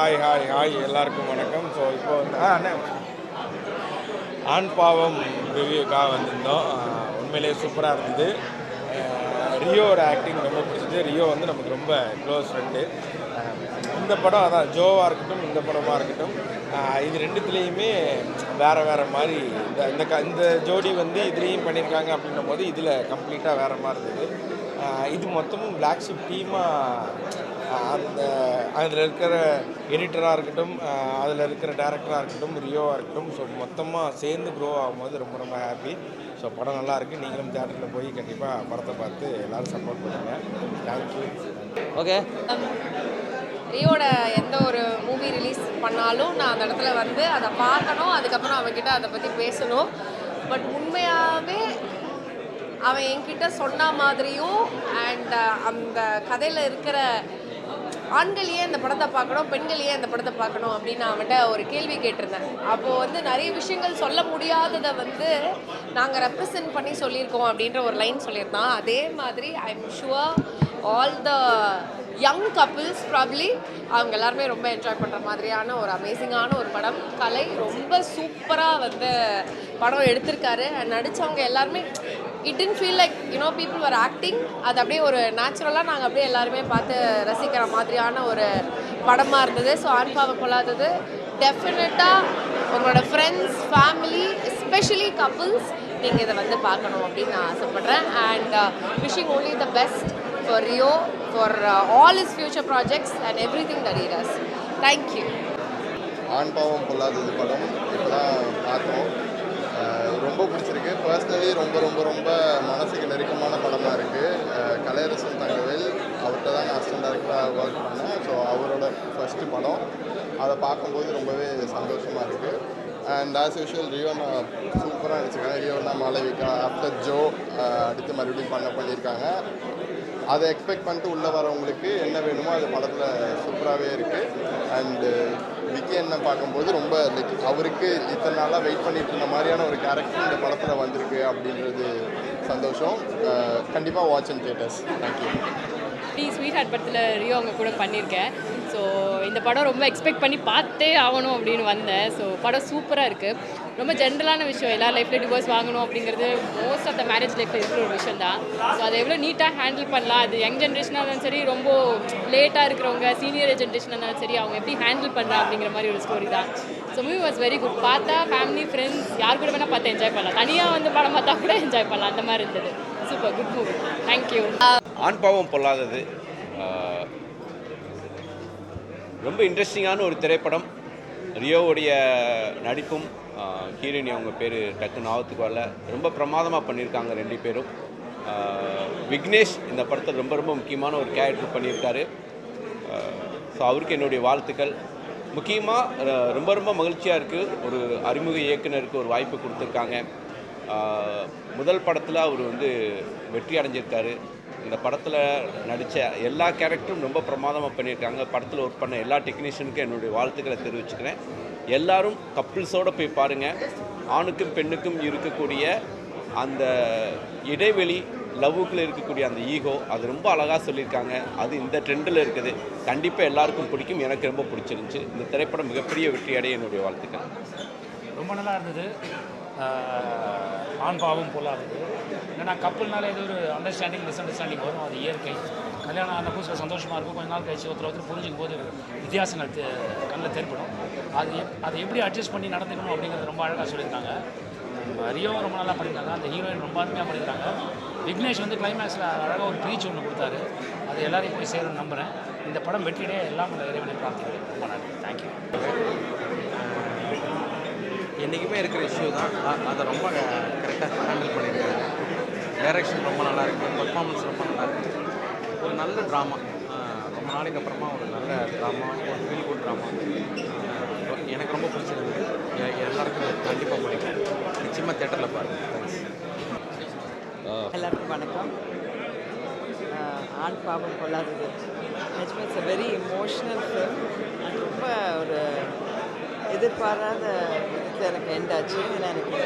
Hi எல்லாருக்கும் வணக்கம். So இப்போ வந்து அண்ணே ஆண் பாவம் ரிவ்யூக்காக வந்திருந்தோம். உண்மையிலேயே சூப்பராக இருந்தது. ரியோட ஆக்டிங் ரொம்ப பிடிச்சது. ரியோ வந்து நமக்கு ரொம்ப க்ளோஸ் ஃப்ரெண்டு. இந்த படம் அதான் ஜோவாக இருக்கட்டும், இந்த படமாக இருக்கட்டும், இது ரெண்டுத்துலேயுமே வேறு மாதிரி இந்த ஜோடி வந்து இதுலேயும் பண்ணியிருக்காங்க அப்படின்னும் போது இதில் கம்ப்ளீட்டாக வேறு மாதிரி இருந்தது. இது மொத்தமும் பிளாக் ஷிப் டீமாக அதில் இருக்கிற எடிட்டராக இருக்கட்டும், அதில் இருக்கிற டேரக்டராக இருக்கட்டும், ரியோவாக இருக்கட்டும், ஸோ மொத்தமாக சேர்ந்து க்ரோ ஆகும்போது ரொம்ப ரொம்ப ஹாப்பி. ஸோ படம் நல்லாயிருக்கு. நீங்களும் தியேட்டரில் போய் கண்டிப்பாக படத்தை பார்த்து எல்லோரும் சப்போர்ட் பண்ணுங்கள். தேங்க்யூ. ஓகே, ரியோட எந்த ஒரு மூவி ரிலீஸ் பண்ணாலும் நான் அந்த இடத்துல வந்து அதை பார்க்கணும், அதுக்கப்புறம் அவன்கிட்ட அதை பற்றி பேசணும். பட் உண்மையாகவே அவன் என்கிட்ட சொன்ன மாதிரியும் அண்ட் அந்த கதையில் இருக்கிற ஆண்களையே இந்த படத்தை பார்க்கணும், பெண்களையே இந்த படத்தை பார்க்கணும் அப்படின்னு நான் அவன்கிட்ட ஒரு கேள்வி கேட்டிருந்தேன். அப்போது வந்து நிறைய விஷயங்கள் சொல்ல முடியாததை வந்து நாங்கள் ரெப்ரசன்ட் பண்ணி சொல்லியிருக்கோம் அப்படின்ற ஒரு லைன் சொல்லியிருந்தான். அதே மாதிரி I am sure all the young couples probably அவங்க எல்லாருமே ரொம்ப என்ஜாய் பண்ணுற மாதிரியான ஒரு அமேசிங்கான ஒரு படம். கலை ரொம்ப சூப்பராக வந்து படம் எடுத்திருக்காரு. நடித்தவங்க எல்லாருமே it didn't feel like people var acting. அது அப்படியே ஒரு நேச்சுரலாக நாங்கள் அப்படியே எல்லாருமே பார்த்து ரசிக்கிற மாதிரியான ஒரு படமாக இருந்தது. ஸோ ஆண் பாவம் கொள்ளாதது டெஃபினட்டாக உங்களோட ஃப்ரெண்ட்ஸ், ஃபேமிலி, எஸ்பெஷலி கப்புள்ஸ் நீங்கள் இதை வந்து பார்க்கணும் அப்படின்னு நான் ஆசைப்பட்றேன். And wishing only the best for Rio, for all his future projects and everything that he does. Thank you. ஆண் பாவம் பொல்லாதது படம் இப்போ தான் பார்த்தோம். ரொம்ப பிடிச்சிருக்கு. பர்சனலி ரொம்ப ரொம்ப ரொம்ப மனசுக்கு நெருக்கமான படமாக இருக்குது. கலையரசன் தங்கவேல் அவர்கிட்ட தான் நான் அசிஸ்டன்ட் டைரக்டராக ஒர்க் பண்ணேன். ஸோ அவரோட ஃபஸ்ட்டு படம். அதை பார்க்கும்போது ரொம்பவே சந்தோஷமாக இருக்குது. அண்ட் ஆஸ் யூஷுவல் ரியோனா சூப்பராக நடிச்சிருக்காங்க. ரியோனா மாளவிகா ஆஃப்டர் ஜோ அடுத்து மறுபடியும் பண்ணியிருக்காங்க. அதை எக்ஸ்பெக்ட் பண்ணிட்டு உள்ளே வரவங்களுக்கு என்ன வேணுமோ அது படத்தில் சூப்பராகவே இருக்குது. அண்டு விக்கி என்ன பார்க்கும்போது ரொம்ப லைக் அவருக்கு இத்தனை நாளாக வெயிட் பண்ணிட்டு இருந்த மாதிரியான ஒரு கேரக்டர் இந்த படத்தில் வந்திருக்கு அப்படின்றது சந்தோஷம். கண்டிப்பாக watch and theatres. Thank you. Sweetheart படத்தில் ரியோ அவங்க கூட பண்ணியிருக்கேன். ஸோ இந்த படம் ரொம்ப எக்ஸ்பெக்ட் பண்ணி பார்த்தே ஆகணும் அப்படின்னு வந்தேன். ஸோ படம் சூப்பராக இருக்குது. ரொம்ப ஜென்ரலான விஷயம். எல்லா லைஃப்லையும் டிவோர்ஸ் வாங்கணும் அப்படிங்கிறது மோஸ்ட் ஆஃப் த மேரேஜ் லைஃப்பில் இருக்கிற ஒரு விஷயம் தான். ஸோ அதை எவ்வளோ நீட்டாக ஹேண்டில் பண்ணலாம், அது யங் ஜென்ரேஷனாக இருந்தாலும் சரி, ரொம்ப லேட்டாக இருக்கிறவங்க சீனியர் ஜென்ரேஷனாக இருந்தாலும் சரி, அவங்க எப்படி ஹேண்டில் பண்ணுறா அப்படிங்கிற மாதிரி ஒரு ஸ்டோரி தான். So movie was very good. பார்த்தா ஃபேமிலி, ஃப்ரெண்ட்ஸ் யார் கூட வேணால் பார்த்து என்ஜாய் பண்ணலாம். தனியாக வந்து படம் பார்த்தா கூட என்ஜாய் பண்ணலாம். அந்த மாதிரி இருந்தது. Super good movie. தேங்க்யூ. ஆண் பாவம் பொல்லாதது ரொம்ப இன்ட்ரெஸ்டிங்கான ஒரு திரைப்படம். ரியோவுடைய நடிப்பும் ஹீரோயினி அவங்க பேர் டக்குன்னு ஆபத்துக்கு வரல, ரொம்ப பிரமாதமாக பண்ணியிருக்காங்க ரெண்டு பேரும். விக்னேஷ் இந்த படத்தில் ரொம்ப ரொம்ப முக்கியமான ஒரு கேரக்டர் பண்ணியிருக்காரு. ஸோ அவருக்கு என்னுடைய வாழ்த்துக்கள். முக்கியமாக ரொம்ப ரொம்ப மகிழ்ச்சியாக இருக்குது, ஒரு அறிமுக இயக்குனருக்கு ஒரு வாய்ப்பு கொடுத்துருக்காங்க. முதல் படத்தில் அவர் வந்து வெற்றி அடைஞ்சிருக்காரு. இந்த படத்தில் நடித்த எல்லா கேரக்டரும் ரொம்ப பிரமாதமாக பண்ணியிருக்காங்க. படத்தில் ஒர்க் பண்ண எல்லா டெக்னீஷியனுக்கும் என்னுடைய வாழ்த்துக்களை தெரிவிச்சுக்கிறேன். எல்லாரும் கப்புள்ஸோடு போய் பாருங்கள். ஆணுக்கும் பெண்ணுக்கும் இருக்கக்கூடிய அந்த இடைவெளி, லவ்வுக்குள்ளே இருக்கக்கூடிய அந்த ஈகோ, அது ரொம்ப அழகாக சொல்லியிருக்காங்க. அது இந்த ட்ரெண்டில் இருக்குது. கண்டிப்பாக எல்லாருக்கும் பிடிக்கும். எனக்கு ரொம்ப பிடிச்சிருந்துச்சி. இந்த திரைப்படம் மிகப்பெரிய வெற்றி அடைய என்னுடைய வாழ்த்துக்கள். ரொம்ப நல்லா இருந்தது. ஆண் பாவம் பொல்லாதது. ஏன்னா கப்பல்னால ஏதோ ஒரு அண்டர்ஸ்டாண்டிங் மிஸ் அண்டர்ஸ்டாண்டிங் வரும். அது இயற்கை. கல்யாணம் ஆன புதுசில் சந்தோஷமாக இருக்கும். கொஞ்ச நாள் கழிச்சு ஒருத்தர் புரிஞ்சுக்கும் போது வித்தியாசங்கள் கண்ணில் தென்படும். அதை எப்படி அட்ஜஸ்ட் பண்ணி நடந்துக்கணும் அப்படிங்கிறது ரொம்ப அழகாக சொல்லியிருக்காங்க. ரியோவும் ரொம்ப நல்லா பண்ணியிருக்காங்க. அந்த ஹீரோயின் ரொம்ப அருமையாக பண்ணியிருக்காங்க. விக்னேஷ் வந்து கிளைமேக்ஸில் அழகாக ஒரு ப்ரீச் ஒன்று கொடுத்தாரு. அது எல்லாரையும் போய் சேரும்னு நம்புகிறேன். இந்த படம் வெற்றியிலே எல்லாம் இறைவனை பிரார்த்திக்கிறேன். ரொம்ப நன்றி. தேங்க்யூ. என்றைக்குமே இருக்கிற இஷ்யூ தான். அதை ரொம்ப கரெக்டாக ஹேண்டில் பண்ணியிருக்காங்க. டைரக்ஷன் ரொம்ப நல்லாயிருக்கு. பர்ஃபார்மன்ஸ் ரொம்ப நல்லாயிருக்கு. ஒரு நல்ல ட்ராமா. ரொம்ப நாளைக்கு அப்புறமா ஒரு நல்ல ட்ராமா, ஒரு ஃபீல் குட் ட்ராமா எனக்கு ரொம்ப பிடிச்சிருக்கு. எல்லாருக்கும் கண்டிப்பாக பிடிக்கும். நிச்சயமாக தேட்டரில் பாருங்கள். தேங்க்ஸ். எல்லாருக்கும் வணக்கம். ஆண் பாவம் கொள்ளாதது நிஜமாக it's a very emotional film. ரொம்ப ஒரு எதிர்பாராத விதத்தில் எனக்கு எண்ட் ஆச்சு. ஏன்னா எனக்கு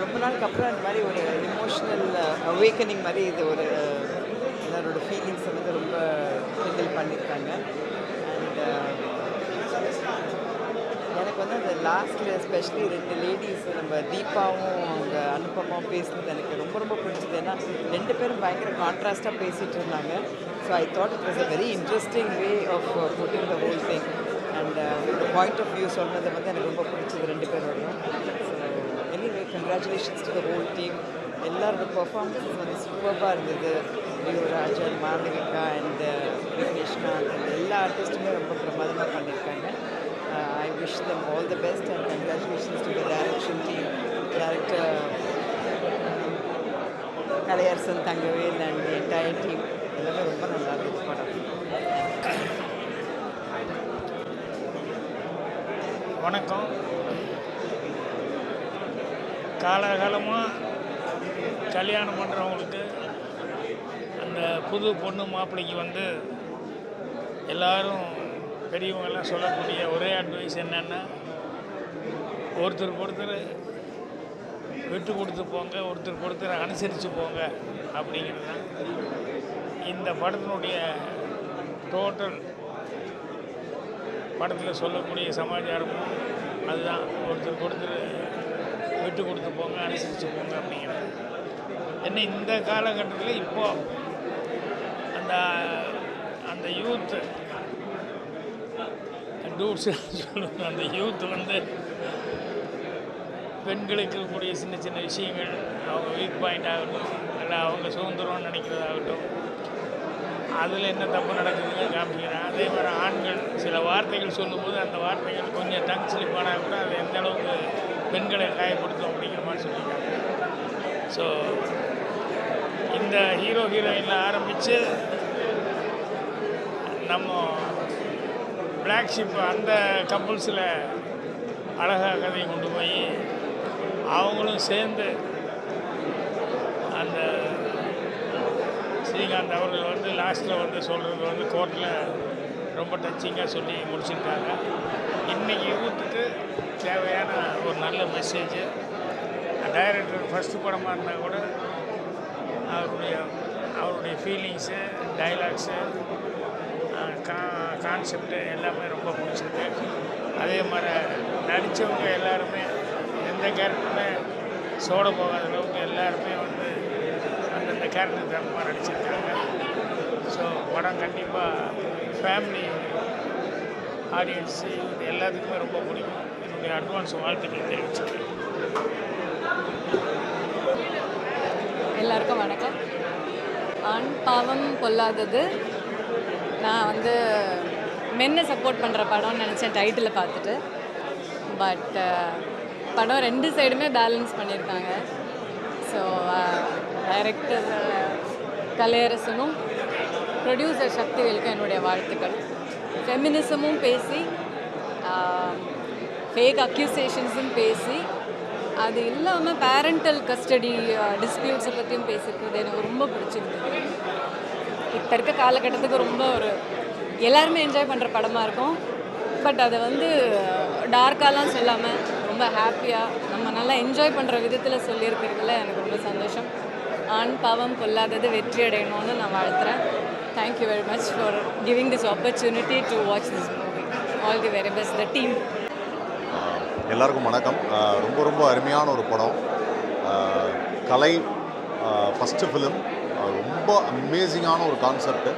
ரொம்ப நாளுக்கு அப்புறம் இந்த மாதிரி ஒரு இமோஷ்னல் அவேக்கனிங் மாதிரி இது ஒரு எல்லாரோட ஃபீலிங்ஸை வந்து ரொம்ப கிண்டில் பண்ணியிருக்காங்க. அண்ட் எனக்கு வந்து அந்த லாஸ்ட்டில் எஸ்பெஷலி 2 லேடிஸ் நம்ம தீபாவும் அவங்க அனுபமாவும் பேசுனது எனக்கு ரொம்ப ரொம்ப பிடிச்சது. ஏன்னா 2 பேரும் பயங்கர கான்ட்ராஸ்டாக பேசிகிட்டு இருந்தாங்க. So I thought it was a very interesting way of putting the whole thing. And ஒரு பாயிண்ட் ஆஃப் வியூ சொன்னது வந்து எனக்கு ரொம்ப பிடிச்சது 2 பேரோடையும். So anyway congratulations to the whole team. எல்லாரோட பர்ஃபார்மன்ஸஸ் வந்து சூப்பராக இருந்தது. யுவராஜன், மாளவிகா அண்ட் விக்னேஷ்காந்த் எல்லா ஆர்டிஸ்ட்டுமே ரொம்ப பிரமாதமாக பண்ணியிருக்காங்க. I wish them all the best and congratulations to the direction team, director Kalayarasan Thangavel and the entire team. எல்லாமே ரொம்ப நல்லா இருந்துச்சு படம். வணக்கம். காலகாலமாக கல்யாணம் பண்ணுறவங்களுக்கு அந்த புது பொண்ணு மாப்பிள்ளைக்கு வந்து எல்லாரும் பெரியவங்கெல்லாம் சொல்லக்கூடிய ஒரே அட்வைஸ் என்னென்னா, ஒருத்தருக்கு ஒருத்தர் விட்டு கொடுத்து போங்க, ஒருத்தருக்கு ஒருத்தர் அனுசரித்து போங்க அப்படிங்கிறது தான் இந்த படத்தினுடைய டோட்டல் படத்தில் சொல்லக்கூடிய சமாச்சாரமும் அதுதான். ஒருத்தருக்கு ஒருத்தர் விட்டு கொடுத்து போங்க, அனுசரித்து போங்க அப்படிங்கிறது. என்ன இந்த காலகட்டத்தில் இப்போது அந்த அந்த யூத்து டூட்ஸ் சொல்லுவாங்க, அந்த யூத் வந்து பெண்களுக்கு இருக்கக்கூடிய சின்ன சின்ன விஷயங்கள், அவங்க வீக் பாயிண்ட் ஆகட்டும், இல்லை அவங்க சுதந்திரம்னு நினைக்கிறதாகட்டும், அதில் என்ன தப்பு நடக்குதுன்னு காமிக்கிறேன். அதே மாதிரி ஆண்கள் சில வார்த்தைகள் சொல்லும்போது அந்த வார்த்தைகள் கொஞ்சம் டங் ஸ்லிப் ஆனால் கூட அது எந்த அளவுக்கு பெண்களை காயப்படுத்தும் அப்படிங்கிற மாதிரி சொல்லியிருக்காங்க. ஸோ இந்த ஹீரோ ஹீரோயினில் ஆரம்பித்து நம்ம பிளாக் ஷிப் அந்த கப்புள்ஸில் அழகாக கதையை கொண்டு போய் அவங்களும் சேர்ந்து அந்த ஸ்ரீகாந்த் அவர்கள் வந்து லாஸ்ட்டில் வந்து சொல்கிறது வந்து கோர்ட்டில் ரொம்ப டச்சிங்காக சொல்லி முடிச்சிருக்காங்க. இன்றைக்கி யூத்துக்கு தேவையான ஒரு நல்ல மெசேஜ். டைரக்டர் ஃபஸ்ட்டு படமாக இருந்தால் கூட அவருடைய ஃபீலிங்ஸு, டைலாக்ஸு, கான்செப்டு எல்லாமே ரொம்ப பிடிச்சிருக்கு. அதே மாதிரி நடித்தவங்க எல்லாருமே எந்த கேரக்டருமே சோட போகாத அளவுக்கு எல்லாருமே வந்து அந்தந்த கேரக்டர் தரமாக நடிச்சிருக்காங்க. ஸோ படம் கண்டிப்பாக ஃபேமிலி ஆடியன்ஸு இது எல்லாத்துக்குமே ரொம்ப பிடிக்கும். என்னுடைய அட்வான்ஸ் வாழ்த்துக்களை தெரிவிச்சிருக்கேன். எல்லாருக்கும் வணக்கம். ஆண் பாவம் பொல்லாதது நான் வந்து மென்னை சப்போர்ட் பண்ணுற படம்னு நினச்சேன் டைட்டில் பார்த்துட்டு. பட் படம் 2 சைடுமே பேலன்ஸ் பண்ணியிருக்காங்க. ஸோ டைரக்டர் கலையரசனும் ப்ரொடியூசர் சக்திவேலுக்கும் என்னுடைய வாழ்த்துக்கள். ஃபெமினிசமும் பேசி, ஃபேக் அக்யூசேஷன்ஸும் பேசி, அது இல்லாமல் பேரண்டல் கஸ்டடி டிஸ்பியூட்ஸை பற்றியும் பேசியிருக்கிறது எனக்கு ரொம்ப பிடிச்சிருந்தது. இப்போ இருக்க காலகட்டத்துக்கு ரொம்ப ஒரு எல்லாருமே என்ஜாய் பண்ணுற படமாக இருக்கும். பட் அதை வந்து டார்க்காலாம் சொல்லாமல் ரொம்ப ஹாப்பியாக நம்ம நல்லா என்ஜாய் பண்ணுற விதத்தில் சொல்லியிருக்கிறதுல எனக்கு ரொம்ப சந்தோஷம். ஆண் பாவம் பொல்லாதது வெற்றி அடையணும்னு நான் வாழ்த்துறேன். Thank you very much for giving this opportunity to watch this movie. All the very best the team. எல்லாருக்கும் வணக்கம். ரொம்ப ரொம்ப அருமையான ஒரு படம். கலை ஃபஸ்ட்டு ஃபிலிம், ரொம்ப அமேசிங்கான ஒரு கான்செப்ட்.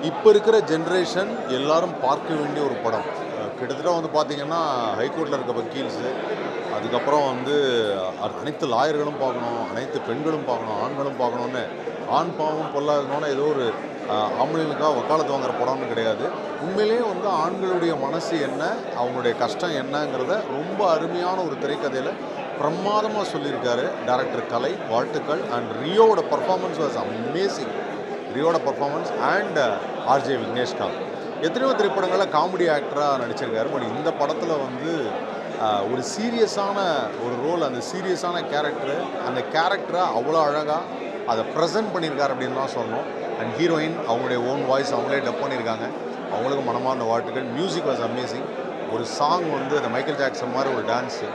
இப்போ இருக்கிற ஜென்ரேஷன் எல்லாரும் பார்க்க வேண்டிய ஒரு படம். கிட்டத்தட்ட வந்து பார்த்திங்கன்னா ஹைகோர்ட்டில் இருக்க வக்கீல்ஸு, அதுக்கப்புறம் வந்து அனைத்து லாயர்களும் பார்க்கணும், அனைத்து பெண்களும் பார்க்கணும், ஆண்களும் பார்க்கணுன்னு. ஆண் பாவம் பொல்லாதனோட ஏதோ ஒரு ஆம்பளைங்களுக்காக வக்காலத்து வாங்குற படம்னு கிடையாது. உண்மையிலேயே வந்து ஆண்களுடைய மனசு என்ன, அவங்களுடைய கஷ்டம் என்னங்கிறத ரொம்ப அருமையான ஒரு திரைக்கதையில் பிரமாதமாக சொல்லியிருக்காரு டைரக்டர் கலை. வாழ்த்துக்கள். அண்ட் ரியோவோட பர்ஃபார்மன்ஸ் வாஸ் அமேசிங். ரியோட பர்ஃபார்மன்ஸ் அண்ட் ஆர்ஜே விக்னேஷ்காந்த் எத்தனையோ திரைப்படங்களில் காமெடி ஆக்டராக நடிச்சிருக்காரு. பட் இந்த படத்தில் வந்து ஒரு சீரியஸான ஒரு ரோல், அந்த சீரியஸான கேரக்டரு, அந்த கேரக்டரை அவ்வளோ அழகாக அதை ப்ரெசென்ட் பண்ணியிருக்காரு அப்படின்னு தான் சொல்லணும். அண்ட் ஹீரோயின் அவங்களுடைய ஓன் வாய்ஸ் அவங்களே டப் பண்ணியிருக்காங்க. அவங்களுக்கும் மனமார்ந்த வாழ்த்துக்கள். Music was amazing. ஒரு சாங் வந்து அந்த மைக்கேல் ஜாக்சன் மாதிரி ஒரு டான்ஸு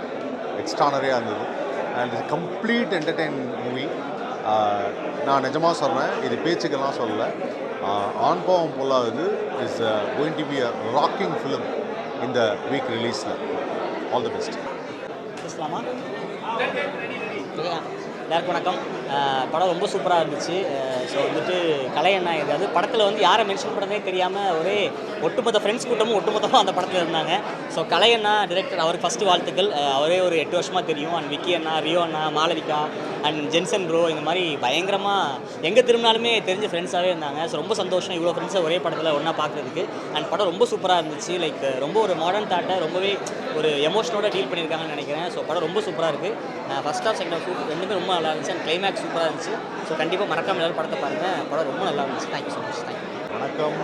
எக்ஸ்ட்ரானரியாக இருந்தது. And complete entertain movie. நான் நிஜமாக சொல்கிறேன், இது பேச்சுக்கெல்லாம் சொல்லலை. Aan Paavam Pollathathu is going to be a rocking film இந்த வீக் ரிலீஸில். All the best. இஸ்லாமா எல்லாருக்கும் வணக்கம். படம் ரொம்ப சூப்பராக இருந்துச்சு. ஸோ வந்துட்டு கலை என்ன இது படத்தில் வந்து யாரை மென்ஷன் பண்ணுறதே தெரியாமல் ஒரே ஒட்டுமொத்த ஃப்ரெண்ட்ஸ் கூட்டமும் ஒட்டுமொத்தமாக அந்த படத்தில் இருந்தாங்க. ஸோ கலை அண்ணா டிரெக்டர், அவருக்கு ஃபஸ்ட்டு வாழ்த்துக்கள். அவரே ஒரு 8 வருஷமாக தெரியும். அண்ட் விக்கி அண்ணா, ரியோ அண்ணா, மாளவிகா அண்ட் ஜென்சன் ப்ரோ, இந்த மாதிரி பயங்கரமாக எங்கே திரும்பினாலுமே தெரிஞ்ச ஃப்ரெண்ட்ஸாகவே இருந்தாங்க. ஸோ ரொம்ப சந்தோஷம் இவ்வளோ ஃப்ரெண்ட்ஸை ஒரே படத்தில் ஒன்றா பார்க்குறதுக்கு. அண்ட் படம் ரொம்ப சூப்பராக இருந்துச்சு. லைக் ரொம்ப ஒரு மாடர்ன் தாட்டை ரொம்பவே ஒரு எமோஷனோட டீல் பண்ணியிருக்காங்கன்னு நினைக்கிறேன். ஸோ படம் ரொம்ப சூப்பராக இருக்குது. ஃபஸ்ட் ஆஃப் செகண்ட் ஆஃப் ரெண்டுமே ரொம்ப நல்லா இருந்துச்சு. அண்ட் கிளைமேக்ஸ் சூப்பராக இருந்துச்சு. ஸோ கண்டிப்பாக மறக்காம எல்லாரும் படத்தை பாருங்கள். படம் ரொம்ப நல்லா இருந்துச்சு. Thank you so much. தேங்க்யூ. வணக்கம்.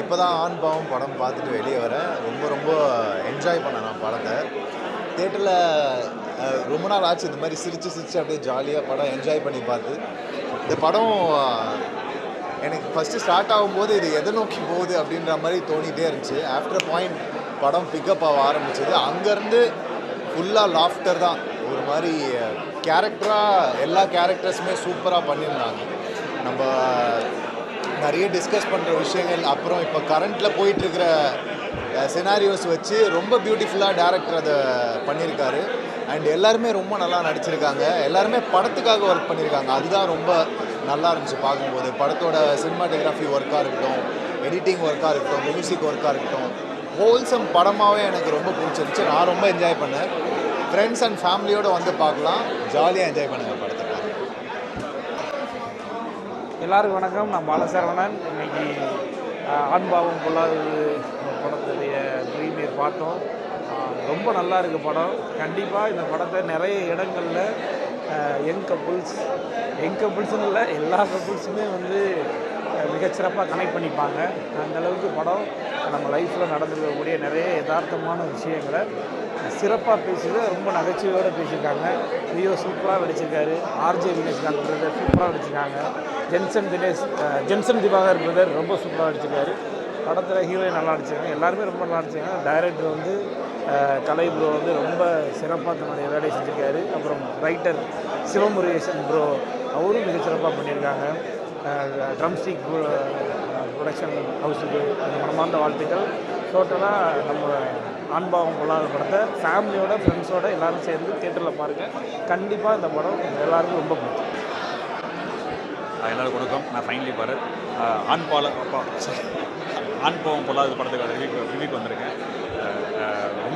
இப்போ தான் ஆண் பாவம் படம் பார்த்துட்டு வெளியே வரேன். ரொம்ப என்ஜாய் பண்ணேன் நான் படத்தை. தேட்டரில் ரொம்ப நாள் ஆச்சு இந்த மாதிரி சிரித்து அப்படியே ஜாலியாக படம் என்ஜாய் பண்ணி பார்த்து. இந்த படம் எனக்கு ஃபஸ்ட்டு ஸ்டார்ட் ஆகும்போது இது எதை நோக்கி போகுது அப்படின்ற மாதிரி தோணிகிட்டே இருந்துச்சு. ஆஃப்டர் பாயிண்ட் படம் பிக்கப் ஆக ஆரம்பிச்சது. அங்கேருந்து ஃபுல்லாக லாஃப்டர் தான். ஒரு மாதிரி கேரக்டராக எல்லா கேரக்டர்ஸுமே சூப்பராக பண்ணியிருந்தாங்க. நம்ம நிறைய டிஸ்கஸ் பண்ணுற விஷயங்கள், அப்புறம் இப்போ கரண்ட்டில் போயிட்டுருக்கிற சினாரியோஸ் வச்சு ரொம்ப பியூட்டிஃபுல்லாக டேரக்டர் அதை பண்ணியிருக்காரு. அண்ட் எல்லாருமே ரொம்ப நல்லா நடிச்சிருக்காங்க. எல்லாருமே படத்துக்காக ஒர்க் பண்ணியிருக்காங்க. அதுதான் ரொம்ப நல்லா இருந்துச்சு பார்க்கும்போது. படத்தோட சினிமாட்டோகிராஃபி ஒர்க்காக இருக்கட்டும், எடிட்டிங் ஒர்க்காக இருக்கட்டும், மியூசிக் ஒர்க்காக இருக்கட்டும், ஹோல்சம் படமாகவே எனக்கு ரொம்ப பிடிச்சிருந்துச்சு. நான் ரொம்ப என்ஜாய் பண்ணேன். ஃப்ரெண்ட்ஸ் அண்ட் ஃபேமிலியோடு வந்து பார்க்கலாம். ஜாலியாக என்ஜாய் பண்ணுங்கள் படத்தை. எல்லாருக்கும் வணக்கம். நான் பாலசரவணன். இன்றைக்கி ஆண்பாவம் பொல்லாதது படத்துடைய ப்ரீமியர் பார்த்தோம். ரொம்ப நல்லா இருக்குது படம். கண்டிப்பாக இந்த படத்தை நிறைய இடங்களில் யங் கப்புள்ஸ்னு இல்லை, எல்லா கப்புள்ஸுமே வந்து மிகச்சிறப்பாக கனெக்ட் பண்ணிப்பாங்க. அந்தளவுக்கு படம் நம்ம லைஃப்பில் நடந்துருக்கக்கூடிய நிறைய யதார்த்தமான விஷயங்களை சிறப்பாக பேசுது. ரொம்ப நகைச்சுவையோடு பேசியிருக்காங்க. ரியோ சூப்பராக நடிச்சிருக்காரு. ஆர்ஜே வினேஷ்காந்த் பிரதர் சூப்பராக நடிச்சிருக்காங்க. ஜென்சன் திவாகர் பிரதர் ரொம்ப சூப்பராக நடிச்சிருக்காரு. படத்தில் ஹீரோயின் நல்லா நடிச்சிருக்காங்க. எல்லாருமே ரொம்ப நல்லா நடிச்சிருக்காங்க. டைரக்டர் வந்து கலை ப்ரோ வந்து ரொம்ப சிறப்பாக தன்னுடைய வேலையை செஞ்சுருக்காரு. அப்புறம் ரைட்டர் சிவமுருகேசன் ப்ரோ அவரும் மிகச்சிறப்பாக பண்ணியிருக்காங்க. ட்ரம்ஸ்டிக் ப்ரொடக்ஷன் ஹவுஸுக்கு மனமார்ந்த வாழ்த்துக்கள். டோட்டலாக நம்ம ஆண்பாவம் பொல்லாத படத்தை ஃபேமிலியோட ஃப்ரெண்ட்ஸோட எல்லோரும் சேர்ந்து தியேட்டரில் பாருங்கள். கண்டிப்பாக இந்த படம் எல்லாருக்கும் ரொம்ப பிடிக்கும். எல்லாருக்கும் வணக்கம். நான் ஃபைனலி பாரத். ஆண் பாவம் பொல்லாத படத்துக்கு ரிவ்யூக்கு வந்திருக்கேன்.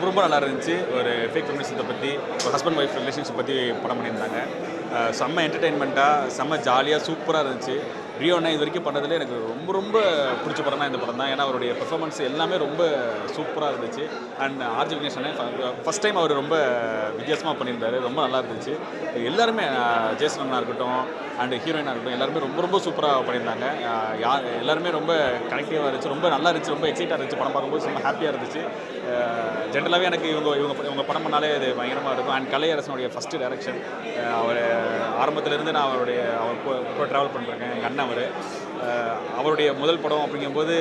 ரொம்ப நல்லா இருந்துச்சு. ஒரு ஃபேக் ஃபெமினிசத்தை பற்றி, ஒரு ஹஸ்பண்ட் ஒய்ஃப் ரிலேஷன்ஷிப் பற்றி படம் பண்ணியிருந்தாங்க. செம்ம என்டர்டெயின்மெண்ட்டாக, செம்ம ஜாலியாக, சூப்பராக இருந்துச்சு. ரியோண்ணா இது வரைக்கும் பண்ணதில் எனக்கு ரொம்ப பிடிச்ச படம்னா இந்த படம் தான். ஏன்னா அவருடைய பெர்ஃபார்மன்ஸ் எல்லாமே ரொம்ப சூப்பராக இருந்துச்சு. அண்ட் ஆர்ஜி வினேஷ் அண்ணே ஃபஸ்ட் டைம் அவர் ரொம்ப வித்தியாசமாக பண்ணியிருந்தாரு. ரொம்ப நல்லா இருந்துச்சு. எல்லாருமே ஜேசன் அண்ணா இருக்கட்டும் அண்ட் ஹீரோயினாக இருக்கட்டும் எல்லாருமே ரொம்ப சூப்பராக பண்ணியிருந்தாங்க. எல்லாருமே ரொம்ப கனெக்டிவாக இருந்துச்சு. ரொம்ப நல்லா இருந்துச்சு. ரொம்ப எக்ஸைட்டாக இருந்துச்சு. படம் பார்க்கும்போது ரொம்ப ஹாப்பியாக இருந்துச்சு. ஜென்ரலாகவே எனக்கு இவங்க படம் பண்ணாலே அது பயங்கரமாக இருக்கும். அண்ட் கலையரசனுடைய ஃபஸ்ட்டு டைரக்ஷன். அவர் ஆரம்பத்திலேருந்து நான் அவர் கூட ட்ராவல் பண்ணிருக்கேன். எங்கள் அண்ணன் அவருடைய முதல் படம் அப்படிங்கும்போது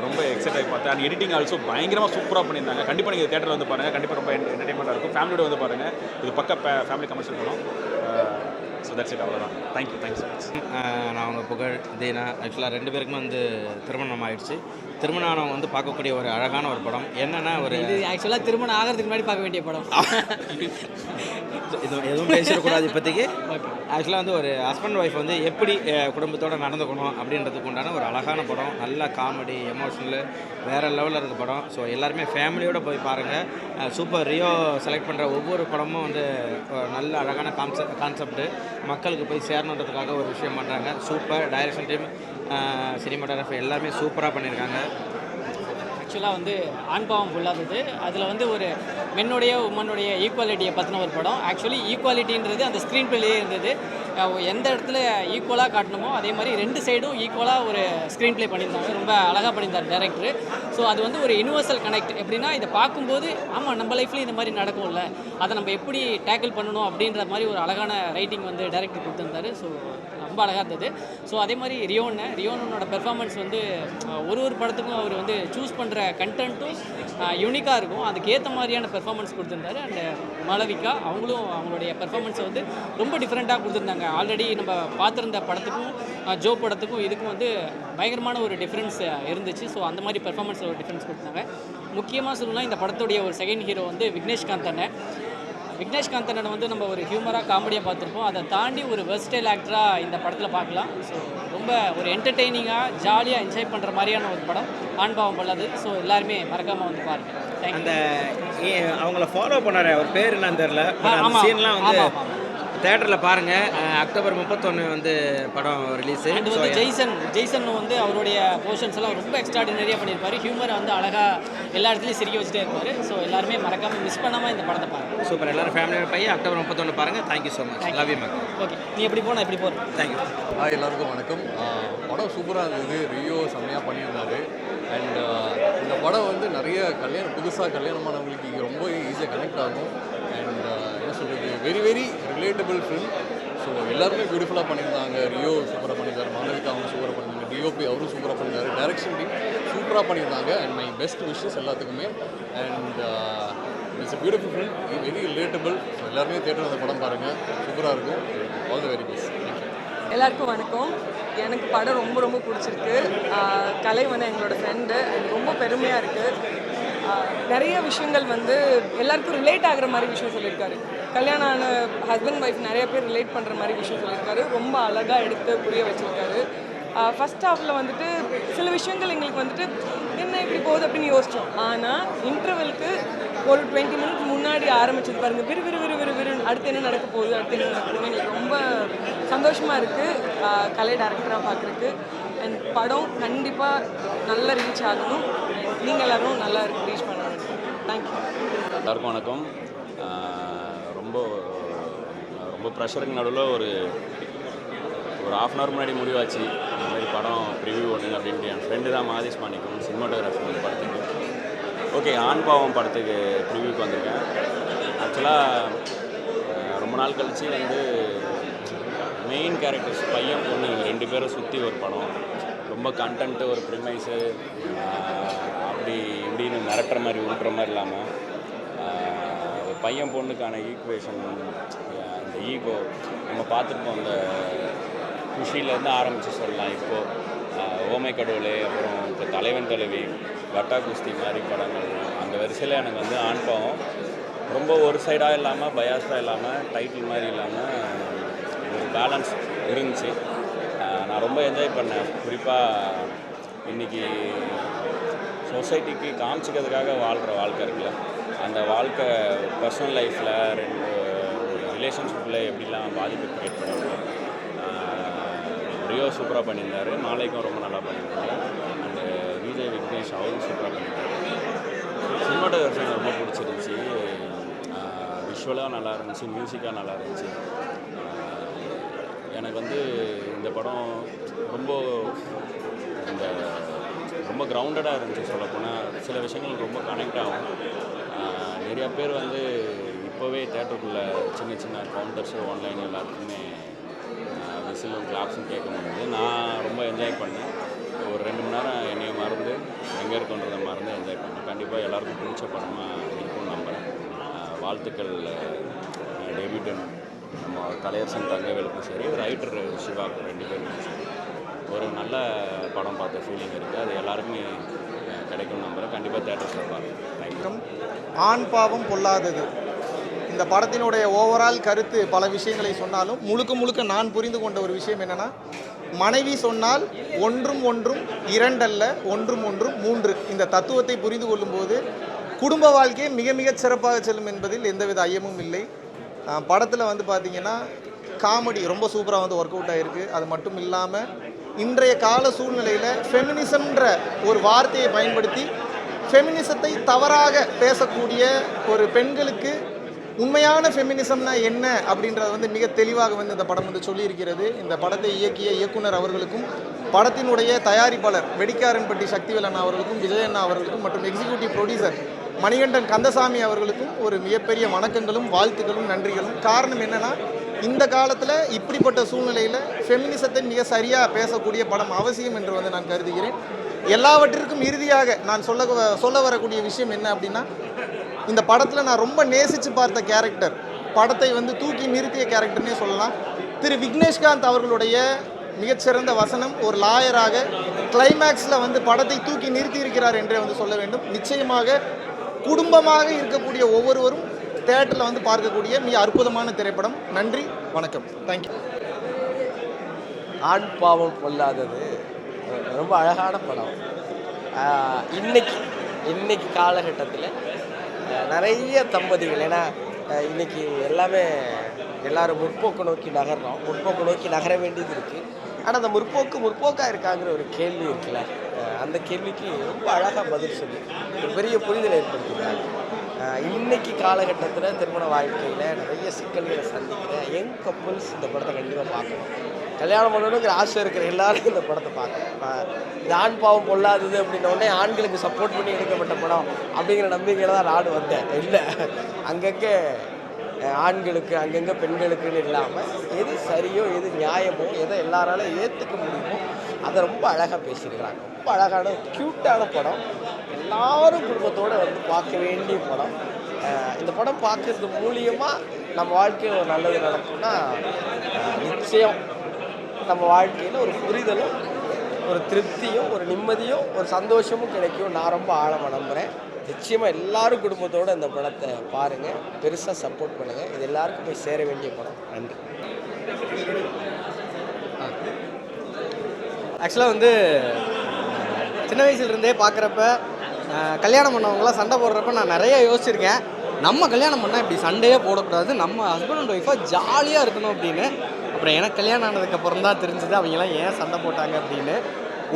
ரொம்ப எக்ஸைட் ஆகி பார்த்தேன். அண்ட் எடிட்டிங் ஆல்சோ பயங்கரமாக சூப்பராக பண்ணியிருந்தாங்க. கண்டிப்பாக நீங்கள் தேட்டரில் வந்து பாருங்கள். கண்டிப்பாக ரொம்ப என்டர்டைன்மெண்ட்டாக இருக்கும். ஃபேமிலியோட வந்து பாருங்கள். இது பக்கம் ஃபேமிலி கமர்ஷியல் படம். So that's it. அவ்வளோதான். Thank you so much. நான் அவங்க புகழ் தீனா. ஆக்சுவலாக 2 பேருக்குமே வந்து திருமணம் ஆகிடுச்சு. திருமணம் ஆனவங்க வந்து பார்க்கக்கூடிய ஒரு அழகான ஒரு படம். என்னென்னா ஒரு இது ஆக்சுவலாக திருமணம் ஆகிறதுக்கு முன்னாடி பார்க்க வேண்டிய படம். இது எதுவும் பேசிடக்கூடாது இப்போதைக்கு. ஆக்சுவலாக வந்து ஒரு ஹஸ்பண்ட் ஒய்ஃப் வந்து எப்படி குடும்பத்தோடு நடந்துக்கணும் அப்படின்றதுக்கு உண்டான ஒரு அழகான படம். நல்ல காமெடி, எமோஷனலு, வேறு லெவலில் இருக்க படம். ஸோ எல்லாருமே ஃபேமிலியோடு போய் பாருங்கள். சூப்பர். ரியோ செலக்ட் பண்ணுற ஒவ்வொரு படமும் வந்து நல்ல அழகான கான்செப்ட்டு மக்களுக்கு போய் சேரணுன்றதுக்காக ஒரு விஷயம் பண்ணுறாங்க. சூப்பர். டைரக்ஷன் டீம், சினிமாட்டோகிராஃபி எல்லாமே சூப்பராக பண்ணியிருக்காங்க. ஆக்சுவலாக வந்து ஆண்பாவம் பொல்லாதது அதில் வந்து ஒரு மென்னுடைய உமனுடைய ஈக்குவாலிட்டியை பற்றின ஒரு படம். ஆக்சுவலி ஈக்குவாலிட்டின்றது அந்த ஸ்க்ரீன் பிளேலேயே இருந்தது. எந்த இடத்துல ஈக்குவலாக காட்டணுமோ அதே மாதிரி 2 சைடும் ஈக்குவலாக ஒரு ஸ்க்ரீன் ப்ளே பண்ணியிருந்தாங்க. ரொம்ப அழகாக பண்ணியிருந்தார் டைரக்டர். ஸோ அது வந்து ஒரு யூனிவர்சல் கனெக்ட். எப்படின்னா இதை பார்க்கும்போது ஆமாம் நம்ம லைஃப்லேயும் இந்த மாதிரி நடக்கும்ல, அதை நம்ம எப்படி டேக்கிள் பண்ணணும் அப்படின்ற மாதிரி ஒரு அழகான ரைட்டிங் வந்து டைரக்டர் கொடுத்துருந்தாரு. ஸோ ரொம்ப அழகாக இருந்தது. ஸோ அதே மாதிரி ரியோனோட பெர்ஃபார்மன்ஸ் வந்து ஒரு படத்துக்கும் அவர் வந்து சூஸ் பண்ணுற கண்டென்ட்டும் யூனிக்காக இருக்கும். அதுக்கேற்ற மாதிரியான பெர்ஃபார்மன்ஸ் கொடுத்துருந்தாரு. அண்ட் மாளவிகா அவங்களுடைய பெர்ஃபார்மன்ஸை வந்து ரொம்ப டிஃப்ரெண்ட்டாக கொடுத்துருந்தாங்க. ஆல்ரெடி நம்ம பார்த்துருந்த படத்துக்கும் ஜோ படத்துக்கும் இதுக்கும் வந்து பயங்கரமான ஒரு டிஃப்ரென்ஸ் இருந்துச்சு. ஸோ அந்த மாதிரி பெர்ஃபார்மன்ஸில் ஒரு டிஃப்ரென்ஸ் கொடுத்தாங்க. முக்கியமாக சொல்லணும்னா இந்த படத்துடைய ஒரு செகண்ட் ஹீரோ வந்து விக்னேஷ்காந்த் அண்ணனை வந்து நம்ம ஒரு ஹியூமராக காமெடியாக பார்த்துருப்போம். அதை தாண்டி ஒரு வெர்ஸ்டைல் ஆக்டராக இந்த படத்தில் பார்க்கலாம். ஸோ ரொம்ப ஒரு என்டர்டெய்னிங்காக ஜாலியாக என்ஜாய் பண்ணுற மாதிரியான ஒரு படம் ஆண்பாவம் பொல்லாது. ஸோ எல்லாருமே மறக்காமல் வந்து பாருங்கள். அந்த அவங்கள ஃபாலோ பண்ணார், அவர் பேர் என்னன்னு தெரில, சீன்லாம் வந்து தேட்டரில் பாருங்கள். அக்டோபர் 31 வந்து படம் ரிலீஸு. அண்ட் வந்து ஜெய்சன் வந்து அவருடைய போர்ஷன்ஸ் எல்லாம் ரொம்ப எக்ஸ்ட்ராடினரியாக பண்ணியிருப்பார். ஹியூமரை வந்து அழகாக எல்லா இடத்துலையும் சிரிக்க வச்சுட்டே இருப்பார். ஸோ எல்லாருமே மறக்காமல் மிஸ் பண்ணாமல் இந்த படத்தை பாருங்கள். சூப்பர். எல்லாரும் ஃபேமிலியோட போய் அக்டோபர் 31 பாருங்கள். Thank you so much. Love you ma'am. Okay, நீ எப்படி போனால் எப்படி போகிறேன். தேங்க்யூ. எல்லாருக்கும் வணக்கம். படம் சூப்பராக இருந்தது. ரியோ செம்மையாக பண்ணியிருந்தாரு. அண்ட் இந்த படம் வந்து நிறைய புதுசாக கல்யாணமானவங்களுக்கு இங்கே ரொம்ப ஈஸியாக கனெக்ட் ஆகும். அண்ட் என்ன சொல்கிறது, வெரி ரிலேட்டபிள் ஃபிலிம். ஸோ எல்லாருமே பியூட்டிஃபுல்லாக பண்ணியிருந்தாங்க. ரியோ சூப்பராக பண்ணியிருந்தார், மாளவிகா அவங்க சூப்பராக பண்ணியிருந்தாங்க, டிஓபி அவரும் சூப்பராக பண்ணியிருந்தாரு, டைரக்ஷன் டீம் சூப்பராக பண்ணியிருந்தாங்க. அண்ட் மை பெஸ்ட் விஷஸ் எல்லாத்துக்குமே. And it's a beautiful film, very relatable. So எல்லாருமே தேட்டர் அந்த படம் பாருங்கள், சூப்பராக இருக்கும். All the very best. எல்லாருக்கும் வணக்கம். எனக்கு படம் ரொம்ப பிடிச்சிருக்கு. கலை வந்து எங்களோட ஃப்ரெண்டு, ரொம்ப பெருமையாக இருக்குது. நிறைய விஷயங்கள் வந்து எல்லாருக்கும் ரிலேட் ஆகிற மாதிரி விஷயம் சொல்லியிருக்காரு. கல்யாணம் ஆன ஹஸ்பண்ட் ஒய்ஃப் நிறைய பேர் ரிலேட் பண்ணுற மாதிரி விஷயம் சொல்லியிருக்காரு. ரொம்ப அழகாக எடுத்து புரிய வச்சுருக்காரு. ஃபஸ்ட் ஹாஃபில் வந்துட்டு சில விஷயங்கள் எங்களுக்கு வந்துட்டு என்ன இப்படி போகுது அப்படின்னு யோசித்தோம். ஆனால் இன்டர்வெலுக்கு ஒரு 20 மினிட்ஸ் முன்னாடி ஆரம்பிச்சது பாருங்கள், விறு அடுத்து என்ன நடக்க போகுது எங்களுக்கு ரொம்ப சந்தோஷமாக இருக்குது கலை டேரக்டராக பார்க்குறதுக்கு. அண்ட் படம் கண்டிப்பாக நல்லா ரீச் ஆகணும். நீங்கள் எல்லோரும் நல்லா ரீச் பண்ணணும். தேங்க்யூ. எல்லாருக்கும் வணக்கம். ரொம்ப ப்ரெஷருக்கு நடுவில் ஒரு ½ அன் ஹவர் முன்னாடி முடிவாச்சு. இந்த மாதிரி படம் ப்ரிவியூ ஒன்று அப்படின்ட்டு என் ஃப்ரெண்டு தான் மாதேஷ் மாணிக்கம், சினிமாட்டோகிராஃபர் வந்து படத்துக்கு. ஓகே, ஆண்பாவம் படத்துக்கு ப்ரிவியூக்கு வந்திருக்கேன். ஆக்சுவலாக ரொம்ப நாள் கழித்து வந்து மெயின் கேரக்டர்ஸ் பையன் பொண்ணு 2 பேரும் சுற்றி ஒரு படம். ரொம்ப கண்டென்ட்டு, ஒரு ப்ரிமைஸு அப்படி இப்படின்னு மிரட்டுற மாதிரி உருட்டுற மாதிரி இல்லாமல் பையன் பொண்ணுக்கான ஈக்குவேஷன், அந்த ஈகோ நம்ம பார்த்துருப்போம். அந்த குஷியிலேருந்து ஆரம்பித்து சொல்லலாம். இப்போது ஓமை கடவுளே, அப்புறம் இப்போ தலைவன் தலைவி, வட்டா குஸ்தி மாதிரி படங்கள், அந்த வரிசையில் எனக்கு வந்து ஆண்பாவம் ரொம்ப ஒரு சைடாக இல்லாமல் பயாஸாக இல்லாமல் டைட்டில் மாதிரி இல்லாமல் ஒரு பேலன்ஸ் இருந்துச்சு. நான் ரொம்ப என்ஜாய் பண்ணேன். குறிப்பாக இன்றைக்கி சொசைட்டிக்கு காமிச்சிக்கிறதுக்காக வாழ்கிற வாழ்க்கை இருக்குல்ல, அந்த வாழ்க்கை பர்சனல் லைஃப்பில் ரிலேஷன்ஷிப்பில் எப்படிலாம் பாதிப்பு க்ரியேட் பண்ணுவாங்க. ரியோ சூப்பராக பண்ணியிருந்தார், மாலைக்கும் ரொம்ப நல்லா பண்ணியிருந்தாரு. அண்டு விஜய் விக்னேஷ் அவரும் சூப்பராக பண்ணியிருந்தாரு. சினிமாட்டோகிராஃபி எனக்கு ரொம்ப பிடிச்சிருந்துச்சி. விஷுவலாக நல்லா இருந்துச்சு, மியூசிக்காக நல்லா இருந்துச்சு. எனக்கு வந்து இந்த படம் ரொம்ப கிரவுண்டடாக இருந்துச்சு. சொல்லப்போனால் சில விஷயங்கள் ரொம்ப கனெக்ட் ஆகும். நிறையா பேர் வந்து இப்போவே தேட்டருக்குள்ளே சின்ன கவுண்டர்ஸு ஆன்லைன் எல்லாத்துக்குமே விசிலும் கிளாப்ஸும் கேட்க முடியுது. நான் ரொம்ப என்ஜாய் பண்ணேன். ஒரு 2 மணி நேரம் என்னையை மறந்து எங்கே இருக்குன்றதை மறந்து என்ஜாய் பண்ணேன். கண்டிப்பாக எல்லாருக்கும் பிடிச்ச படமாக இருக்கும்னு நம்புகிறேன். வாழ்த்துக்கள் டேவிடன், நம்ம கலையரசன் தங்கவேலுக்கும் சரி, ரைட்டர் சிவாக்கும் 2 பேருக்கும் சரி. ஒரு நல்ல படம் பார்த்த ஃபீலிங் இருக்குது. அது எல்லாருக்குமே கிடைக்கும்னு நம்புகிறேன். கண்டிப்பாக தேட்டர்ஸில் பாருங்கள். தேங்க்யூ. ஆண் பாவம் பொல்லாதது இந்த படத்தினுடைய ஓவரால் கருத்து பல விஷயங்களை சொன்னாலும் முழுக்க நான் புரிந்து கொண்ட ஒரு விஷயம் என்னென்னா, மனைவி சொன்னால் ஒன்றும் 2 அல்ல, ஒன்றும் 3 இந்த தத்துவத்தை புரிந்து கொள்ளும்போது குடும்ப வாழ்க்கையை மிக சிறப்பாக செல்லும் என்பதில் எந்தவித ஐயமும் இல்லை. படத்தில் வந்து பார்த்திங்கன்னா காமெடி ரொம்ப சூப்பராக வந்து ஒர்க் அவுட் ஆகிருக்கு. அது மட்டும் இல்லாமல் இன்றைய கால சூழ்நிலையில் ஃபெமினிசம்ன்ற ஒரு வார்த்தையை பயன்படுத்தி ஃபெமினிசத்தை தவறாக பேசக்கூடிய ஒரு பெண்களுக்கு உண்மையான ஃபெமினிசம்னா என்ன அப்படின்றத வந்து மிக தெளிவாக வந்து இந்த படம் வந்து சொல்லியிருக்கிறது. இந்த படத்தை இயக்கிய இயக்குனர் அவர்களுக்கும், படத்தினுடைய தயாரிப்பாளர் வெடிக்காரன்பட்டி சக்திவேல் அண்ணா அவர்களுக்கும், விஜய் அண்ணா அவர்களுக்கும் மற்றும் எக்ஸிக்யூட்டிவ் ப்ரொடியூசர் மணிகண்டன் கந்தசாமி அவர்களுக்கும் ஒரு மிகப்பெரிய வணக்கங்களும் வாழ்த்துக்களும் நன்றிகளும். காரணம் என்னென்னா, இந்த காலத்தில் இப்படிப்பட்ட சூழ்நிலையில் ஃபெமினிசத்தை மிக சரியாக பேசக்கூடிய படம் அவசியம் என்று வந்து நான் கருதுகிறேன். எல்லாவற்றிற்கும் இறுதியாக நான் சொல்ல வரக்கூடிய விஷயம் என்ன அப்படின்னா, இந்த படத்தில் நான் ரொம்ப நேசித்து பார்த்த கேரக்டர், படத்தை வந்து தூக்கி நிறுத்திய கேரக்டர்னே சொல்லலாம், திரு விக்னேஷ்காந்த் அவர்களுடைய மிகச்சிறந்த வசனம். ஒரு லாயராக கிளைமேக்ஸில் வந்து படத்தை தூக்கி நிறுத்தி இருக்கிறார் என்றே வந்து சொல்ல வேண்டும். நிச்சயமாக குடும்பமாக இருக்கக்கூடிய ஒவ்வொருவரும் தியேட்டரில் வந்து பார்க்கக்கூடிய மிக அற்புதமான திரைப்படம். நன்றி, வணக்கம், தேங்க்யூ. ஆண் பாவம் பொல்லாதது ரொம்ப அழகான படம். இன்னைக்கு காலகட்டத்தில் நிறைய தம்பதிகள், ஏன்னா இன்றைக்கி எல்லோரும் முற்போக்கு நோக்கி நகர்றோம், முற்போக்கு நோக்கி நகர வேண்டியது இருக்குது. ஆனால் அந்த முற்போக்காக இருக்காங்கிற ஒரு கேள்வி இருக்குல்ல, அந்த கேள்விக்கு ரொம்ப அழகாக பதில் சொல்லி ஒரு பெரிய புரிதலை ஏற்படுத்தியிருக்காங்க. இன்றைக்கி காலகட்டத்தில் திருமண வாழ்க்கையில் நிறைய சிக்கல்களை சந்திக்கிற யங் கப்புள்ஸ் இந்த படத்தை கண்டிப்பாக பார்க்கணும். கல்யாணம் பண்ணணுங்கிற ஆசை இருக்கிற எல்லாரும் இந்த படத்தை பார்க்கணும். இது ஆண் பாவம் பொல்லாதது அப்படின்னோடனே ஆண்களுக்கு சப்போர்ட் பண்ணி எடுக்கப்பட்ட படம் அப்படிங்கிற நம்பிக்கையில் தான் நாடு வந்தேன். இல்லை, அங்கங்கே ஆண்களுக்கு அங்கங்கே பெண்களுக்குன்னு இல்லாமல் எது சரியோ எது நியாயமோ எதை எல்லாராலும் ஏற்றுக்க முடியுமோ அதை ரொம்ப அழகாக பேசியிருக்கிறாங்க. ரொம்ப அழகான க்யூட்டான படம், எல்லாரும் குடும்பத்தோடு வந்து பார்க்க வேண்டிய படம். இந்த படம் பார்க்குறது மூலியமாக நம்ம வாழ்க்கையில் ஒரு நல்லது நடக்கும்னா நிச்சயம் நம்ம வாழ்க்கையில் ஒரு புரிதலும் ஒரு திருப்தியும் ஒரு நிம்மதியும் ஒரு சந்தோஷமும் கிடைக்கும். நான் ரொம்ப ஆழமாக நம்புகிறேன். நிச்சயமாக எல்லாரும் குடும்பத்தோடு இந்த படத்தை பாருங்கள், பெருசாக சப்போர்ட் பண்ணுங்கள். இது எல்லாருக்கும் போய் சேர வேண்டிய படம். நன்றி. ஆக்சுவலாக வந்து சின்ன வயசுலேருந்தே பார்க்குறப்ப கல்யாணம் பண்ணவங்களாம் சண்டை போடுறப்ப நான் நிறைய யோசிச்சிருக்கேன். நம்ம கல்யாணம் பண்ணால் இப்படி சண்டையே போடக்கூடாது, நம்ம ஹஸ்பண்ட் அண்ட் ஒய்ஃபாக ஜாலியாக இருக்கணும் அப்படின்னு. அப்புறம் எனக்கு கல்யாணம் ஆனதுக்கப்புறம் தான் தெரிஞ்சது அவங்கெல்லாம் ஏன் சண்டை போட்டாங்க அப்படின்னு.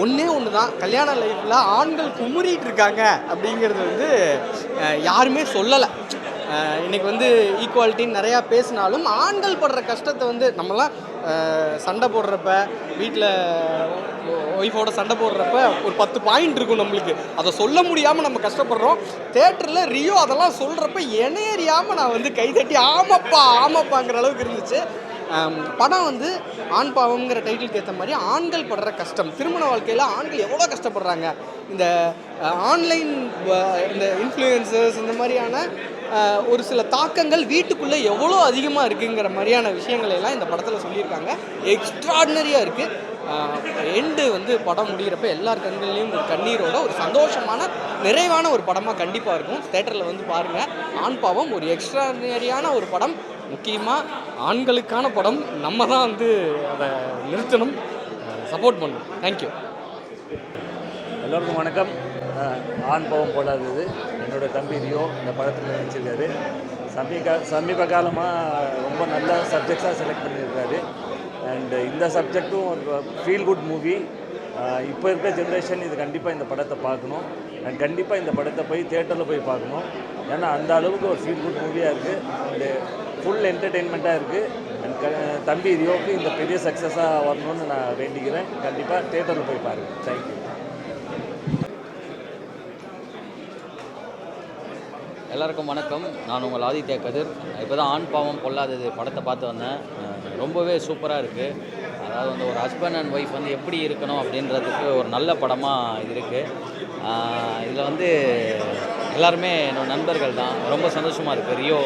ஒன்று தான், கல்யாண லைஃப்பில் ஆண்கள் குமுறிட்டு இருக்காங்க அப்படிங்கிறது வந்து யாருமே சொல்லலை. இன்றைக்கி வந்து ஈக்குவாலிட்டின்னு நிறையா பேசினாலும் ஆண்கள் படுற கஷ்டத்தை வந்து நம்மலாம் சண்டை போடுறப்ப, வீட்டில் ஒய்ஃபோட சண்டை போடுறப்ப ஒரு 10 பாயிண்ட் இருக்கும் நம்மளுக்கு, அதை சொல்ல முடியாமல் நம்ம கஷ்டப்படுறோம். தேட்டரில் ரியோ அதெல்லாம் சொல்கிறப்ப இணையறியாமல் நான் வந்து கைதட்டி ஆமாப்பாங்கிற அளவுக்கு இருந்துச்சு. படம் வந்து ஆண் பாவம்ங்கிற டைட்டிலுக்கு ஏற்ற மாதிரி ஆண்கள் படுற கஷ்டம், திருமண வாழ்க்கையில் ஆண்கள் எவ்வளோ கஷ்டப்படுறாங்க, இந்த ஆன்லைன் இந்த இன்ஃப்ளூயன்சர்ஸ் இந்த மாதிரியான ஒரு சில தாக்கங்கள் வீட்டுக்குள்ளே எவ்வளோ அதிகமாக இருக்குங்கிற மாதிரியான விஷயங்கள் எல்லாம் இந்த படத்தில் சொல்லியிருக்காங்க. எக்ஸ்ட்ராடினரியாக இருக்குது. எண்டு வந்து படம் முடிகிறப்ப எல்லார் கண்கள்லேயும் ஒரு கண்ணீரோட ஒரு சந்தோஷமான நிறைவான ஒரு படமாக கண்டிப்பாக இருக்கும். தேட்டரில் வந்து பாருங்கள். ஆண் பாவம் ஒரு எக்ஸ்ட்ராடினரியான ஒரு படம், முக்கியமாக ஆண்களுக்கான படம். நம்ம தான் வந்து அதை நிறுத்தணும், சப்போர்ட் பண்ணணும். தேங்க்யூ. எல்லோருக்கும் வணக்கம். ஆண் பாவம் பொல்லாதது என்னோட தம்பி ரியோ இந்த படத்தில் நடிச்சிருக்காரு. சமீப காலமாக ரொம்ப நல்ல சப்ஜெக்ட்ஸாக செலக்ட் பண்ணியிருக்காரு. அண்டு இந்த சப்ஜெக்டும் ஒரு ஃபீல் குட் மூவி. இப்போ இருக்கிற ஜென்ரேஷன் இது கண்டிப்பாக இந்த படத்தை பார்க்கணும். அண்ட் கண்டிப்பாக இந்த படத்தை போய் தியேட்டரில் போய் பார்க்கணும். ஏன்னா அந்த அளவுக்கு ஒரு ஃபீல் குட் மூவியாக இருக்குது. அண்டு ஃபுல் என்டர்டெயின்மெண்ட்டாக இருக்குது. அண்ட் தம்பி ரியோவுக்கு இந்த பெரிய சக்ஸஸாக வரணும்னு நான் வேண்டிக்கிறேன். கண்டிப்பாக தியேட்டரில் போய் பாருங்கள். தேங்க்யூ. எல்லாருக்கும் வணக்கம். நான் உங்கள் ஆதித்யா கதிர். இப்போ தான் ஆண் பாவம் பொல்லாதது படத்தை பார்த்து வந்தேன். ரொம்பவே சூப்பராக இருக்குது. அதாவது வந்து ஒரு ஹஸ்பண்ட் அண்ட் ஒய்ஃப் வந்து எப்படி இருக்கணும் அப்படின்றதுக்கு ஒரு நல்ல படமாக இது இருக்குது. இதில் வந்து எல்லாருமே என்னோட நண்பர்கள் தான். ரொம்ப சந்தோஷமாக இருக்குது. ரியோ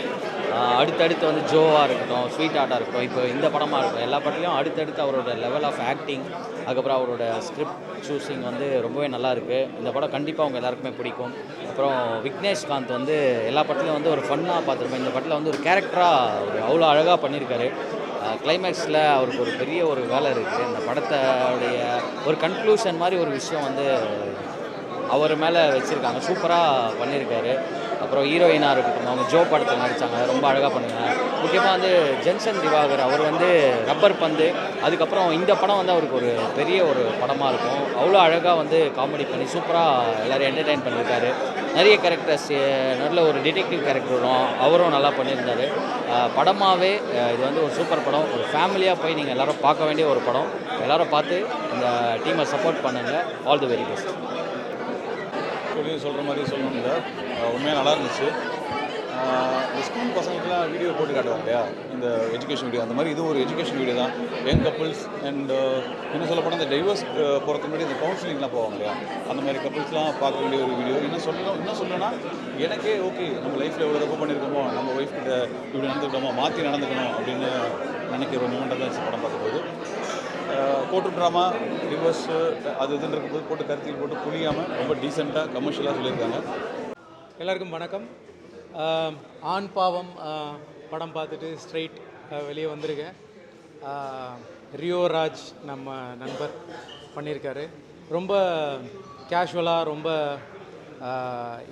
அடுத்தடுத்து வந்து ஜோவாக இருக்கட்டும், ஸ்வீட் ஆர்ட்டாக இருக்கட்டும், இப்போ இந்த படமாக இருக்கட்டும், எல்லா படத்துலையும் அடுத்தடுத்து அவரோட லெவல் ஆஃப் ஆக்டிங், அதுக்கப்புறம் அவரோட ஸ்கிரிப்ட் சூஸிங் வந்து ரொம்பவே நல்லா இருக்குது. இந்த படம் கண்டிப்பாக அவங்க எல்லாருக்குமே பிடிக்கும். அப்புறம் விக்னேஷ்காந்த் வந்து எல்லா படத்துலையும் வந்து ஒரு ஃபன்னாக பார்த்துருப்பேன். இந்த படத்தில் வந்து ஒரு கேரக்டராக ஒரு அவ்வளோ அழகாக பண்ணியிருக்காரு. கிளைமேக்ஸில் அவருக்கு ஒரு பெரிய ஒரு வேலை இருக்குது. இந்த படத்தோடைய ஒரு கன்க்ளூஷன் மாதிரி ஒரு விஷயம் வந்து அவர் மேலே வச்சுருக்காங்க. சூப்பராக பண்ணியிருக்காரு. அப்புறம் ஹீரோயினாக இருக்கட்டும், அவங்க ஜோ படத்தில் நடித்தாங்க, ரொம்ப அழகாக பண்ணுங்க. முக்கியமாக வந்து ஜென்சன் திவாகர் அவர் வந்து ரப்பர் பந்து, அதுக்கப்புறம் இந்த படம் வந்து அவருக்கு ஒரு பெரிய ஒரு படமாக இருக்கும். அவ்வளோ அழகாக வந்து காமெடி பண்ணி சூப்பராக எல்லோரும் என்டர்டெயின் பண்ணியிருக்காரு. நிறைய கேரக்டர்ஸ், நல்ல ஒரு டிடெக்டிவ் கேரக்டர் வரும், அவரும் நல்லா பண்ணியிருந்தார். படமாகவே இது வந்து ஒரு சூப்பர் படம். ஒரு ஃபேமிலியாக போய் நீங்கள் எல்லோரும் பார்க்க வேண்டிய ஒரு படம். எல்லோரும் பார்த்து இந்த டீமை சப்போர்ட் பண்ணுங்கள். All the very best. சொல்கிற மாதிரி சொல்லணுங்க, உண்மையாக நல்லா இருந்துச்சு. இந்த ஸ்கூல் பசங்களுக்குலாம் வீடியோ போட்டு காட்டுவாங்க இல்லையா, இந்த எஜுகேஷன் வீடியோ, அந்த மாதிரி இது ஒரு எஜுகேஷன் வீடியோ தான். யங் கப்புள்ஸ் அண்ட் இன்னும் சொல்ல போனால் இந்த டைவர்ஸ் போகிறதுக்கு முன்னாடி இந்த கவுன்சிலிங்லாம் போவாங்க இல்லையா, அந்த மாதிரி கப்புள்ஸ்லாம் பார்க்க வேண்டிய ஒரு வீடியோ. இன்னும் சொல்லணும்னா எனக்கே ஓகே, நம்ம லைஃப்பில் எவ்வளோ தப்பு பண்ணியிருக்கோமோ, நம்ம ஒய்ஃப் கிட்ட இப்படி நடந்துக்கிட்டோமோ, மாற்றி நடந்துக்கணும் அப்படின்னு நினைக்கிற ஒரு மூமெண்ட்டாக தான் படம் பார்க்கும்போது. கோர்ட்டு ட்ராமா, டிவோர்ஸ் அது இதுன்னு இருக்கும்போது போட்டு கருத்தில் போட்டு புளியாமல் ரொம்ப டீசெண்டாக கமர்ஷியலாக சொல்லியிருக்காங்க. எல்லாருக்கும் வணக்கம். ஆண் பாவம் படம் பார்த்துட்டு ஸ்ட்ரெயிட் வெளியே வந்திருக்கேன். ரியோ ராஜ் நம்ம நண்பர் பண்ணியிருக்காரு. ரொம்ப கேஷுவலாக, ரொம்ப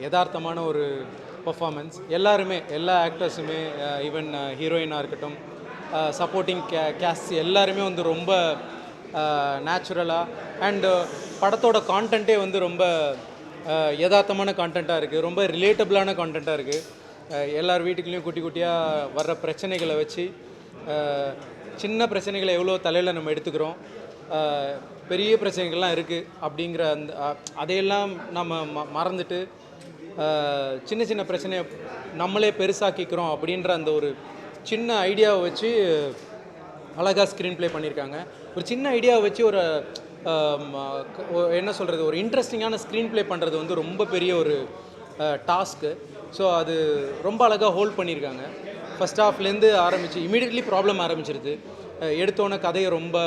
யதார்த்தமான ஒரு பர்ஃபார்மன்ஸ். எல்லாருமே, எல்லா ஆக்டர்ஸுமே, ஈவன் ஹீரோயினாக இருக்கட்டும், சப்போர்ட்டிங் கேஸ்ட் எல்லாருமே வந்து ரொம்ப நேச்சுரலாக, அண்டு படத்தோட கான்டென்ட்டே வந்து ரொம்ப யதார்த்தமான கான்டென்ட்டாக இருக்குது. ரொம்ப ரிலேட்டபிளான கான்டென்ட்டாக இருக்குது. எல்லார் வீட்டுக்குள்ளேயும் குட்டி குட்டியாக வர்ற பிரச்சனைகளை வச்சு, சின்ன பிரச்சனைகளை எவ்வளோ தலையில் நம்ம எடுத்துக்கிறோம், பெரிய பிரச்சனைகள்லாம் இருக்குது அப்படிங்கிற அதையெல்லாம் நம்ம மறந்துட்டு சின்ன சின்ன பிரச்சனையை நம்மளே பெருசாக்கிக்கிறோம் அப்படின்ற அந்த ஒரு சின்ன ஐடியாவை வச்சு அழகாக ஸ்க்ரீன் ப்ளே பண்ணியிருக்காங்க. ஒரு சின்ன ஐடியாவை வச்சு ஒரு என்ன சொல்கிறது, ஒரு இன்ட்ரெஸ்டிங்கான ஸ்க்ரீன் ப்ளே பண்ணுறது வந்து ரொம்ப பெரிய ஒரு டாஸ்க்கு. ஸோ அது ரொம்ப அழகாக ஹோல்ட் பண்ணியிருக்காங்க. ஃபஸ்ட் ஹாஃப்லேருந்து ஆரம்பித்து இமீடியட்லி ப்ராப்ளம் ஆரம்பிச்சிருது. எடுத்தோன்னே கதையை ரொம்ப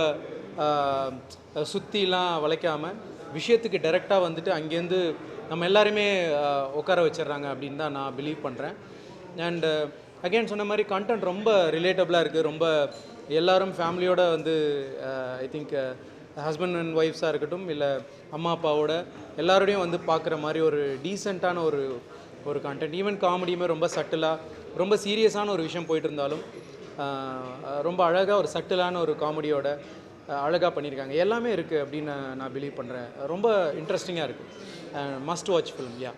சுற்றிலாம் வளைக்காமல் விஷயத்துக்கு டைரெக்டாக வந்துட்டு அங்கேருந்து நம்ம எல்லாருமே உட்கார வச்சிடுறாங்க அப்படின்னு தான் நான் பிலீவ் பண்ணுறேன். அண்டு அகெயின் சொன்ன மாதிரி கண்டென்ட் ரொம்ப ரிலேட்டபிளாக இருக்குது. ரொம்ப எல்லோரும் ஃபேமிலியோடு வந்து ஐ திங்க் ஹஸ்பண்ட் அண்ட் ஒய்ஃப்ஸாக இருக்கட்டும், இல்லை அம்மா அப்பாவோட எல்லாரோடையும் வந்து பார்க்குற மாதிரி ஒரு டீசெண்டான ஒரு கண்டென்ட். ஈவன் காமெடியுமே ரொம்ப சட்டிலாக, ரொம்ப சீரியஸான ஒரு விஷயம் போயிட்டு இருந்தாலும் ரொம்ப அழகாக ஒரு சட்டிலான ஒரு காமெடியோட அழகாக பண்ணியிருக்காங்க. எல்லாமே இருக்குது அப்படின்னு நான் பிலீவ் பண்ணுறேன். ரொம்ப இன்ட்ரெஸ்டிங்காக இருக்குது. Must watch film. யா.